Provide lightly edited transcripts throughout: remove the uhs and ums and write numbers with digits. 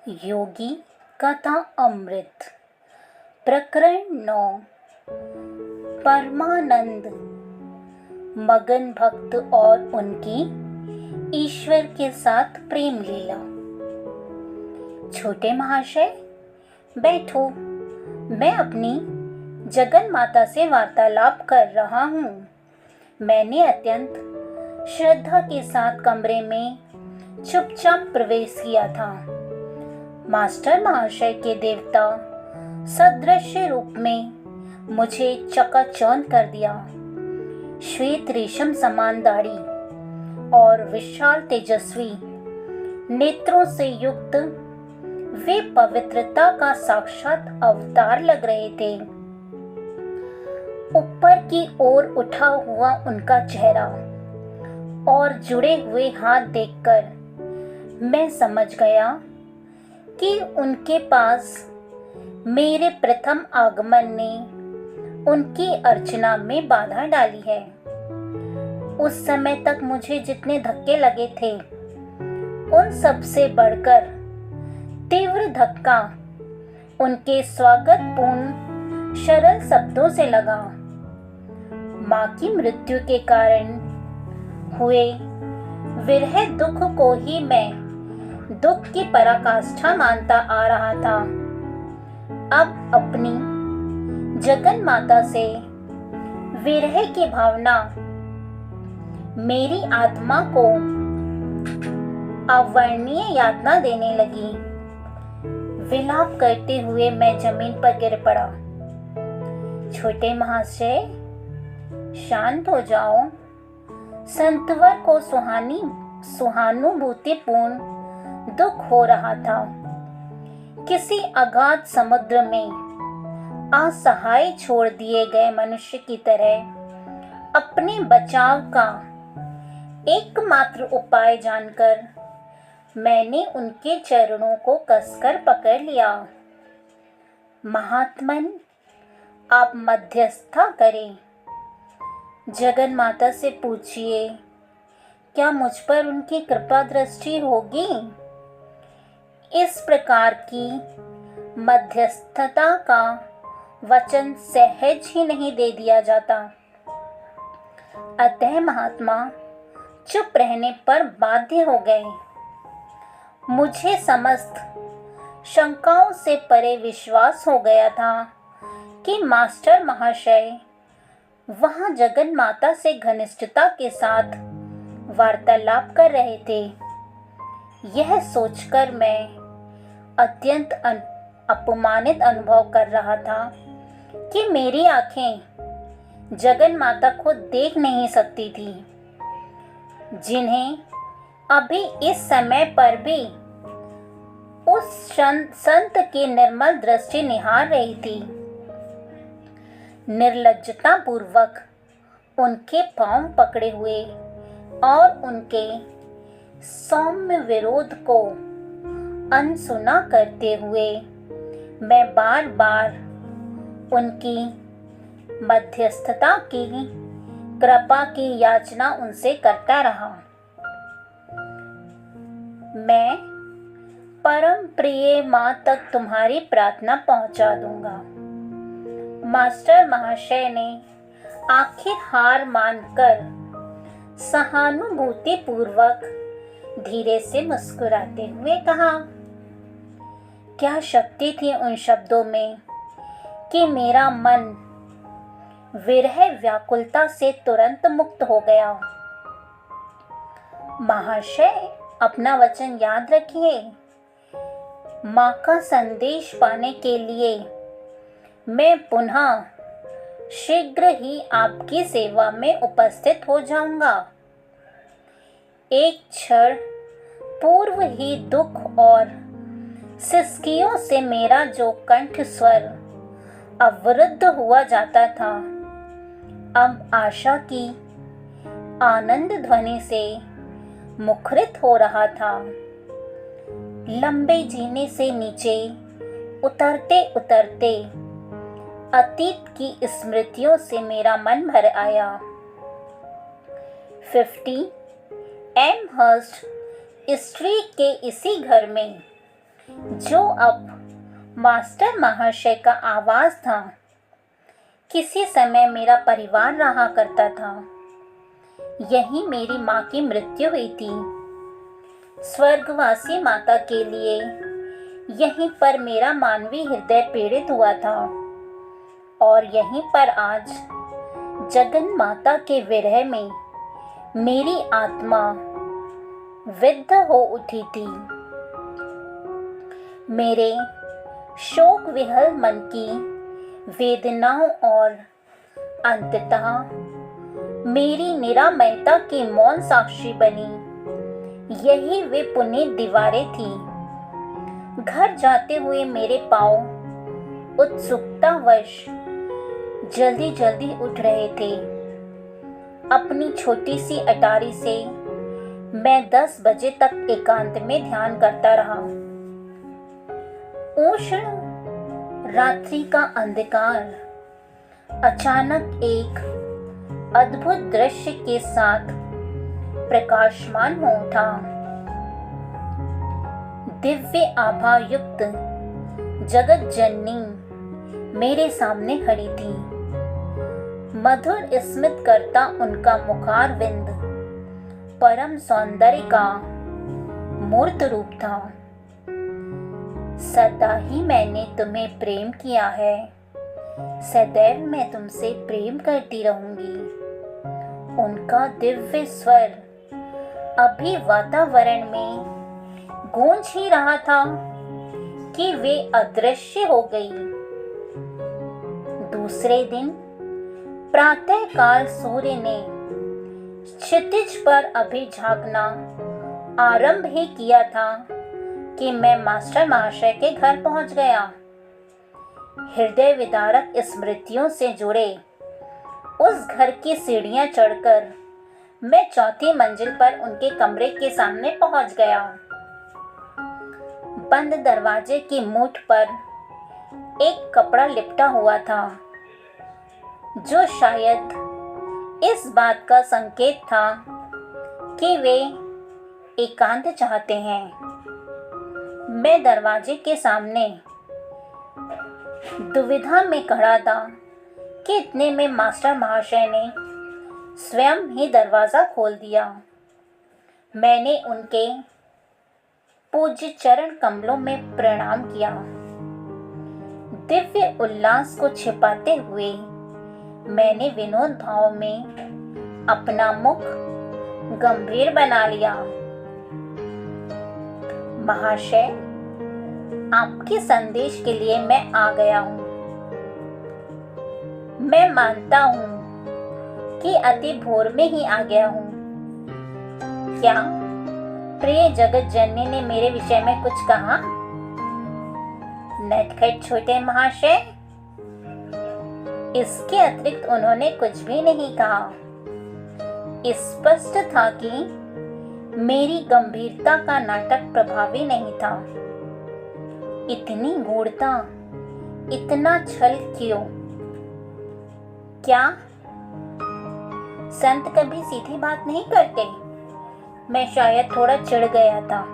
योगी कथा अमृत प्रकरण 9। परमानंद मगन भक्त और उनकी ईश्वर के साथ प्रेम लीला। छोटे महाशय बैठो, मैं अपनी जगन माता से वार्तालाप कर रहा हूँ। मैंने अत्यंत श्रद्धा के साथ कमरे में चुपचाप प्रवेश किया था। मास्टर महाशय के देवता सदृश्य रूप में मुझे चकाचौंध कर दिया। श्वेत रेशम समान दाढ़ी और विशाल तेजस्वी नेत्रों से युक्त वे पवित्रता का साक्षात अवतार लग रहे थे। ऊपर की ओर उठा हुआ उनका चेहरा और जुड़े हुए हाथ देखकर मैं समझ गया कि उनके पास मेरे प्रथम आगमन ने उनकी अर्चना में बाधा डाली है। उस समय तक मुझे जितने धक्के लगे थे, उन सब से बढ़कर तीव्र धक्का उनके स्वागतपूर्ण सरल शब्दों से लगा। माँ की मृत्यु के कारण हुए विरह दुख को ही मैं दुख की पराकाष्ठा मानता आ रहा था। अब अपनी जगन माता से विरह की भावना मेरी आत्मा को अवर्णनीय यातना देने लगी। विलाप करते हुए मैं जमीन पर गिर पड़ा। छोटे महाशय शांत हो जाओ। संतवर को सहानुभूतिपूर्ण दुख हो रहा था। किसी अगाध समुद्र में असहाय छोड़ दिए गए मनुष्य की तरह अपने बचाव का एकमात्र उपाय जानकर मैंने उनके चरणों को कसकर पकड़ लिया। महात्मन, आप मध्यस्थता करें। जगन माता से पूछिए, क्या मुझ पर उनकी कृपा दृष्टि होगी? इस प्रकार की मध्यस्थता का वचन सहज ही नहीं दे दिया जाता। अतः महात्मा चुप रहने पर बाध्य हो गए। मुझे समस्त शंकाओं से परे विश्वास हो गया था कि मास्टर महाशय वहां जगन माता से घनिष्ठता के साथ वार्तालाप कर रहे थे। यह सोचकर मैं अत्यंत अपमानित अनुभव कर रहा था कि मेरी आंखें जगन माता को देख नहीं सकती थी, जिन्हें अभी इस समय पर भी उस संत की निर्मल दृष्टि निहार रही थी। निर्लज्जता पूर्वक उनके पांव पकड़े हुए और उनके सौम्य विरोध को अनसुना करते हुए मैं बार बार उनकी मध्यस्थता की कृपा की याचना उनसे करता रहा। मैं परम प्रिय माँ तक तुम्हारी प्रार्थना पहुंचा दूंगा। मास्टर महाशय ने आखिर हार मानकर सहानुभूति पूर्वक धीरे से मुस्कुराते हुए कहा। क्या शक्ति थी उन शब्दों में कि मेरा मन विरह व्याकुलता से तुरंत मुक्त हो गया। महाशय, अपना वचन याद रखिए। माँ का संदेश पाने के लिए मैं पुनः शीघ्र ही आपकी सेवा में उपस्थित हो जाऊंगा। एक क्षण पूर्व ही दुख और सिसकियों से मेरा जो कंठ स्वर अवरुद्ध हुआ जाता था, अब आशा की आनंद ध्वनि से मुखरित हो रहा था। लंबे जीने से नीचे उतरते उतरते अतीत की स्मृतियों से मेरा मन भर आया। 50 एमहर्स्ट स्ट्रीट के इसी घर में जो अब मास्टर महाशय का आवास था। किसी समय मेरा परिवार रहा करता था। यहीं मेरी माँ की मृत्यु हुई थी। स्वर्गवासी माता के लिए यहीं पर मेरा मानवीय हृदय पीड़ित हुआ था और यहीं पर आज जगन माता के विरह में मेरी आत्मा विद्ध हो उठी थी। मेरे शोक विहल मन की वेदनाओं और अंततः मेरी निरामयता की मौन साक्षी बनी यही वे पुनीत दीवारें थी। घर जाते हुए मेरे पाँव उत्सुकतावश जल्दी जल्दी उठ रहे थे। अपनी छोटी सी अटारी से मैं 10 बजे तक एकांत में ध्यान करता रहा। उष्ण रात्रि का अंधकार अचानक एक अद्भुत दृश्य के साथ प्रकाशमान हो उठा। दिव्य आभा युक्त जगत जननी मेरे सामने खड़ी थी। मधुर स्मित करता उनका मुखारविंद परम सौंदर्य का मूर्त रूप था। सदा ही मैंने तुम्हें प्रेम किया है, सदैव मैं तुमसे प्रेम करती रहूंगी। उनका दिव्य स्वर अभी वातावरण में गूंज ही रहा था कि वे अदृश्य हो गई। दूसरे दिन प्रातःकाल सूर्य ने क्षितिज पर अभी झांकना आरंभ ही किया था कि मैं मास्टर महाशय के घर पहुंच गया। हृदय विदारक स्मृतियों से जुड़े उस घर की सीढ़ियां चढ़कर मैं 4थी मंजिल पर उनके कमरे के सामने पहुंच गया। बंद दरवाजे की मूठ पर एक कपड़ा लिपटा हुआ था, जो शायद इस बात का संकेत था कि वे एकांत चाहते हैं। मैं दरवाजे के सामने दुविधा में खड़ा था कि इतने में मास्टर महाशय ने स्वयं ही दरवाज़ा खोल दिया। मैंने उनके पूज्य चरण कमलों में प्रणाम किया। दिव्य उल्लास को छिपाते हुए मैंने विनोद भाव में अपना मुख गंभीर बना लिया। महाशय, आपके संदेश के लिए मैं आ गया हूँ। मैं मानता हूँ कि अति भोर में ही आ गया हूँ। क्या प्रिय जगत जननी ने मेरे विषय में कुछ कहा? नटखट छोटे महाशय, इसके अतिरिक्त उन्होंने कुछ भी नहीं कहा। स्पष्ट था कि मेरी गंभीरता का नाटक प्रभावी नहीं था। इतनी गूढ़ता, इतना छल क्यों? क्या संत कभी सीधी बात नहीं करते? मैं शायद थोड़ा चिढ़ गया था।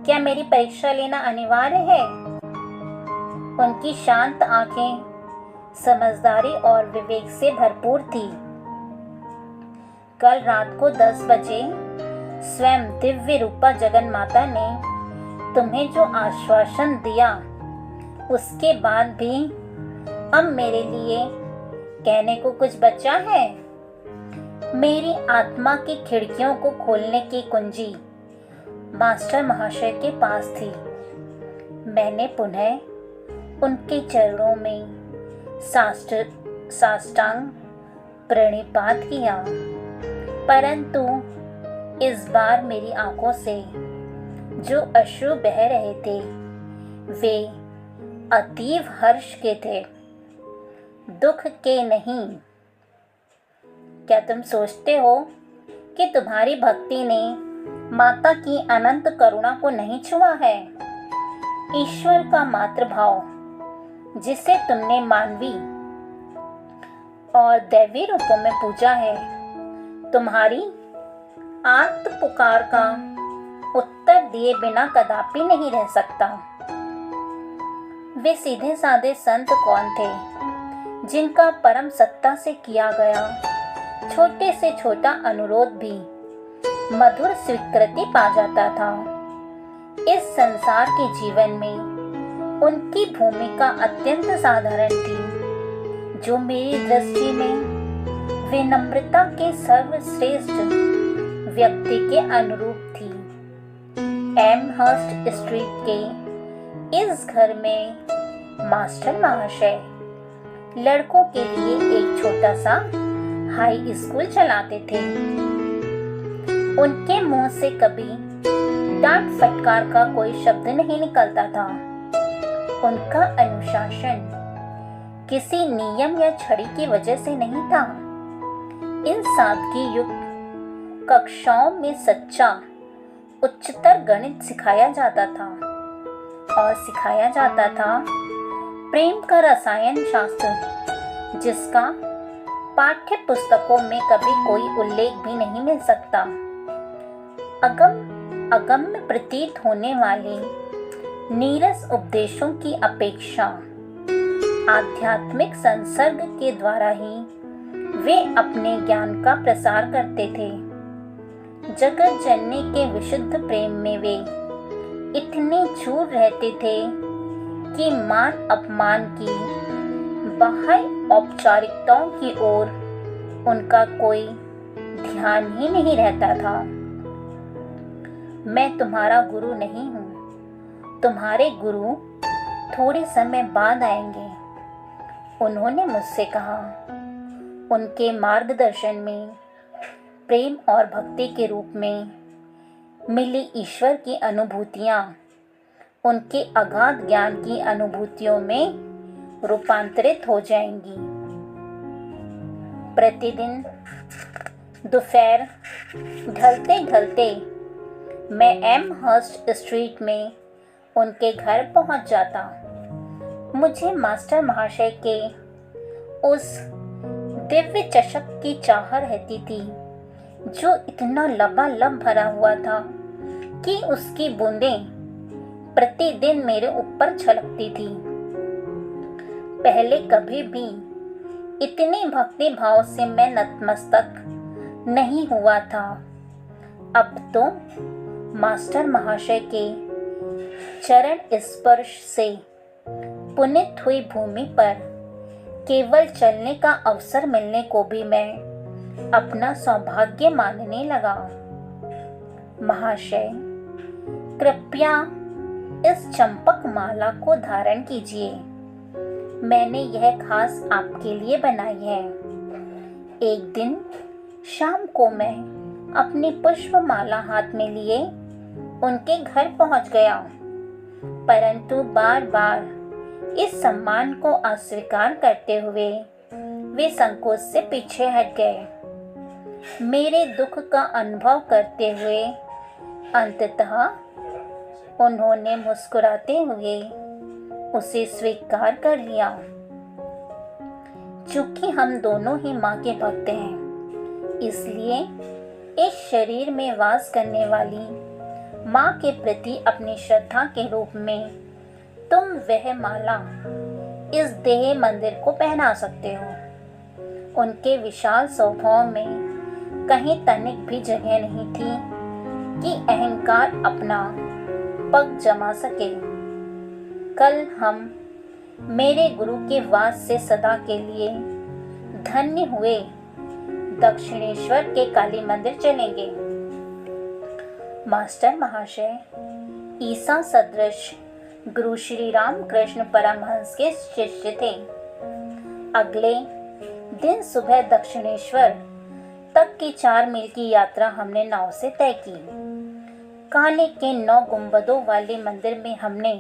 क्या मेरी परीक्षा लेना अनिवार्य है? उनकी शांत आंखें समझदारी और विवेक से भरपूर थी। कल रात को 10 बजे स्वयं दिव्य रूपा जगन माता ने तुम्हें जो आश्वासन दिया, उसके बाद भी अब मेरे लिए कहने को कुछ बचा है? मेरी आत्मा की खिड़कियों को खोलने की कुंजी मास्टर महाशय के पास थी। मैंने पुनः उनके चरणों में साष्टांग प्रणिपात किया, परंतु इस बार मेरी आंखों से जो अश्रु बह रहे थे वे अतीव हर्ष के थे, दुख के नहीं। क्या तुम सोचते हो कि तुम्हारी भक्ति ने माता की अनंत करुणा को नहीं छुआ है? ईश्वर का मातृ भाव, जिसे तुमने मानवी और दैवी रूपों में पूजा है, तुम्हारी आर्त पुकार का उत्तर दिए बिना कदापि नहीं रह सकता। वे सीधे साधे संत कौन थे जिनका परम सत्ता से किया गया छोटे से छोटा अनुरोध भी मधुर स्वीकृति पा जाता था। इस संसार के जीवन में उनकी भूमिका अत्यंत साधारण थी, जो मेरी दृष्टि में विनम्रता के सर्वश्रेष्ठ व्यक्ति के अनुरूप थी। एमहर्स्ट स्ट्रीट के इस घर में मास्टर महाशय लड़कों के लिए एक छोटा सा हाई स्कूल चलाते थे। उनके मुंह से कभी डांट फटकार का कोई शब्द नहीं निकलता था। उनका अनुशासन किसी नियम या छड़ी की वजह से नहीं था। इन सादगी युक्त कक्षाओं में सच्चा उच्चतर गणित सिखाया जाता था और सिखाया जाता था प्रेम का रसायन शास्त्र, जिसका पाठ्य पुस्तकों में कभी कोई उल्लेख भी नहीं मिल सकता। अगम्य प्रतीत होने वाले नीरस उपदेशों की अपेक्षा आध्यात्मिक संसर्ग के द्वारा ही वे अपने ज्ञान का प्रसार करते थे। जगत जननी के विशुद्ध प्रेम में वे इतने चूर रहते थे कि मान अपमान की बाह्य औपचारिकताओं की ओर उनका कोई ध्यान ही नहीं रहता था। मैं तुम्हारा गुरु नहीं हूँ, तुम्हारे गुरु थोड़े समय बाद आएंगे, उन्होंने मुझसे कहा। उनके मार्गदर्शन में प्रेम और भक्ति के रूप में मिली ईश्वर की अनुभूतियाँ उनके अगाध ज्ञान की अनुभूतियों में रूपांतरित हो जाएंगी। प्रतिदिन दोपहर ढलते ढलते मैं एमहर्स्ट स्ट्रीट में उनके घर पहुंच जाता। मुझे मास्टर महाशय के उस दिव्य चषक की चाह रहती थी, जो इतना लबालब भरा हुआ था कि उसकी बूंदें प्रतिदिन मेरे ऊपर छलकती थी। पहले कभी भी इतने भक्ति भाव से मैं नतमस्तक नहीं हुआ था। अब तो मास्टर महाशय के चरण स्पर्श से पुनीत हुई भूमि पर केवल चलने का अवसर मिलने को भी मैं अपना सौभाग्य मानने लगा। महाशय, कृपया इस चंपक माला को धारण कीजिए, मैंने यह खास आपके लिए बनाई है। एक दिन शाम को मैं अपनी पुष्पमाला हाथ में लिए उनके घर पहुंच गया, परंतु बार बार इस सम्मान को अस्वीकार करते हुए वे संकोच से पीछे हट गए। मेरे दुख का अनुभव करते हुए अंततः उन्होंने मुस्कुराते हुए उसे स्वीकार कर लिया। चूंकि हम दोनों ही माँ के भक्त हैं, इसलिए इस शरीर में वास करने वाली माँ के प्रति अपनी श्रद्धा के रूप में तुम वह माला इस देह मंदिर को पहना सकते हो। उनके विशाल स्वभाव में कहीं तनिक भी जगह नहीं थी कि अहंकार अपना पग जमा सके। कल हम मेरे गुरु के वास से सदा के लिए धन्य हुए दक्षिणेश्वर के काली मंदिर चलेंगे। मास्टर महाशय ईसा सदृश गुरु श्री राम कृष्ण परमहंस के शिष्य थे। अगले दिन सुबह दक्षिणेश्वर तक की 4 मील की यात्रा हमने नाव से तय की। काले के 9 गुंबदों वाले मंदिर में हमने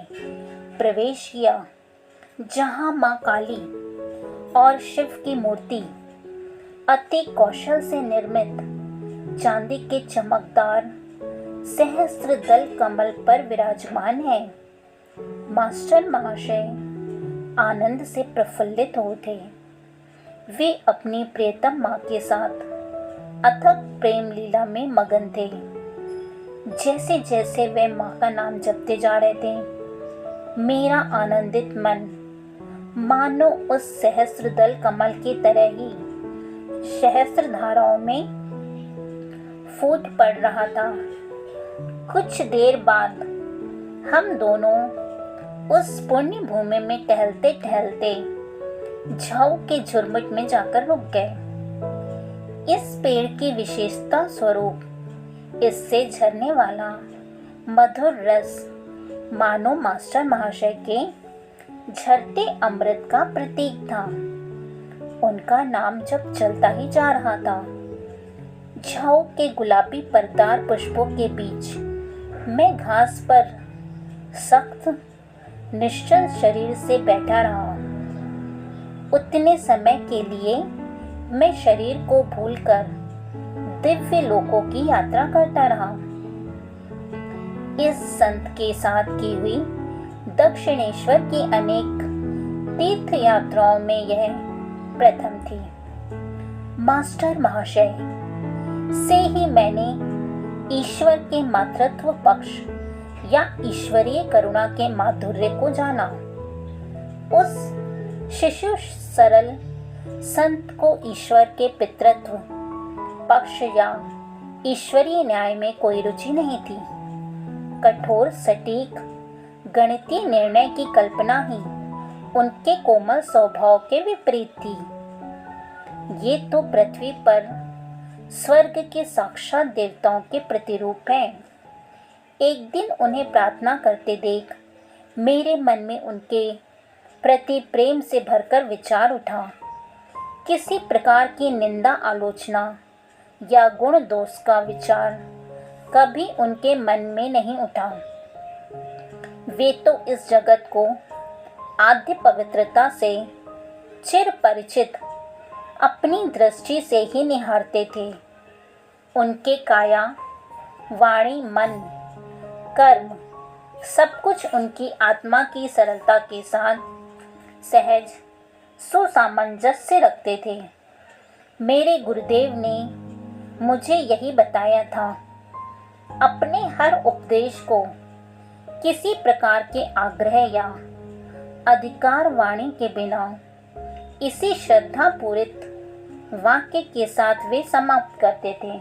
प्रवेश किया, जहां मां काली और शिव की मूर्ति अति कौशल से निर्मित चांदी के चमकदार सहस्त्र दल कमल पर विराजमान है। मास्टर महाशय आनंद से प्रफुल्लित हो थे। वे अपनी प्रियतम माँ के साथ अथक प्रेम लीला में मगन थे। जैसे जैसे वे माँ का नाम जपते जा रहे थे, मेरा आनंदित मन मानो उस सहस्त्रदल कमल की तरह ही सहस्त्र धाराओं में फूट पड़ रहा था। कुछ देर बाद हम दोनों उस पुण्य भूमि में टहलते टहलते झाऊ के झुरमुट में जाकर रुक गए। इस पेड़ की विशेषता स्वरूप इससे झरने वाला मधुर रस मानो मास्टर महाशय के झरते अमृत का प्रतीक था। उनका नाम जब चलता ही जा रहा था। झाऊ के गुलाबी परदार पुष्पों के बीच मैं घास पर सख्त निश्चल शरीर से बैठा रहा। उतने समय के लिए मैं शरीर को भूलकर दिव्य लोकों की यात्रा करता रहा। इस संत के साथ की हुई दक्षिणेश्वर की अनेक तीर्थ यात्राओं में यह प्रथम थी। मास्टर महाशय से ही मैंने ईश्वर के मातृत्व पक्ष या ईश्वरीय करुणा के माधुर्य को जाना। उस शिशु सरल संत को ईश्वर के पितृत्व पक्ष या ईश्वरीय न्याय में कोई रुचि नहीं थी। कठोर सटीक गणितीय निर्णय की कल्पना ही उनके कोमल स्वभाव के विपरीत थी। ये तो पृथ्वी पर स्वर्ग के साक्षात देवताओं के प्रतिरूप हैं। एक दिन उन्हें प्रार्थना करते देख मेरे मन में उनके प्रति प्रेम से भरकर विचार उठा। किसी प्रकार की निंदा आलोचना या गुण दोष का विचार कभी उनके मन में नहीं उठा। वे तो इस जगत को आद्य पवित्रता से चिर परिचित अपनी दृष्टि से ही निहारते थे। उनके काया वाणी मन कर्म सब कुछ उनकी आत्मा की सरलता के साथ सहज सुसामंजस्य रखते थे। मेरे गुरुदेव ने मुझे यही बताया था। अपने हर उपदेश को किसी प्रकार के आग्रह या अधिकार वाणी के बिना इसी श्रद्धा पूरित वाक्य के साथ वे समाप्त करते थे।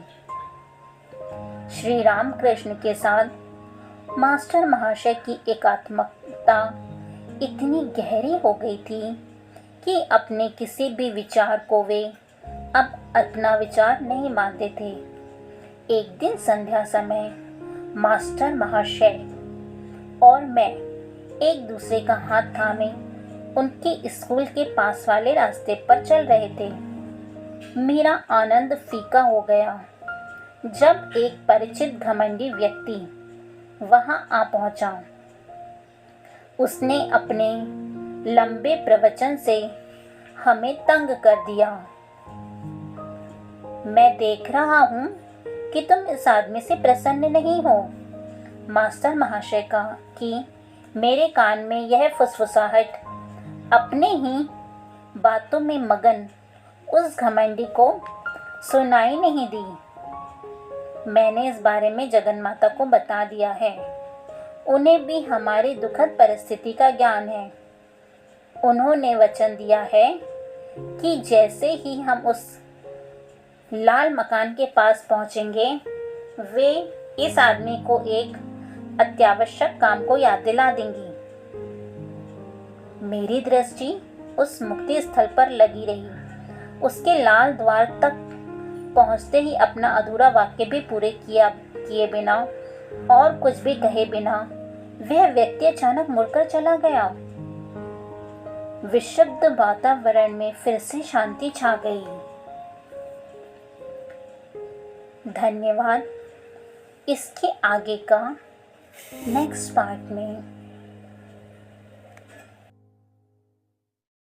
श्री राम कृष्ण के साथ मास्टर महाशय की एकात्मकता इतनी गहरी हो गई थी कि अपने किसी भी विचार को वे अब अपना विचार नहीं मानते थे। एक दिन संध्या समय मास्टर महाशय और मैं एक दूसरे का हाथ थामे उनके स्कूल के पास वाले रास्ते पर चल रहे थे। मेरा आनंद फीका हो गया जब एक परिचित घमंडी व्यक्ति वहां आ पहुंचा। उसने अपने लंबे प्रवचन से हमें तंग कर दिया। मैं देख रहा हूं कि तुम इस आदमी से प्रसन्न नहीं हो, मास्टर महाशय का कि मेरे कान में यह फुसफुसाहट अपने ही बातों में मगन उस घमंडी को सुनाई नहीं दी। मैंने इस बारे में जगन्माता को बता दिया है। उन्हें भी हमारी दुखद परिस्थिति का ज्ञान है। उन्होंने वचन दिया है कि जैसे ही हम उस लाल मकान के पास पहुंचेंगे वे इस आदमी को एक अत्यावश्यक काम को याद दिला देंगी। मेरी दृष्टि उस मुक्ति स्थल पर लगी रही। उसके लाल द्वार तक पहुंचते ही अपना अधूरा वाक्य भी पूरे किए बिना और कुछ भी कहे बिना वह व्यक्ति अचानक मुड़कर चला गया। विशुद्ध वातावरण में फिर से शांति छा गई। धन्यवाद। इसके आगे का नेक्स्ट पार्ट में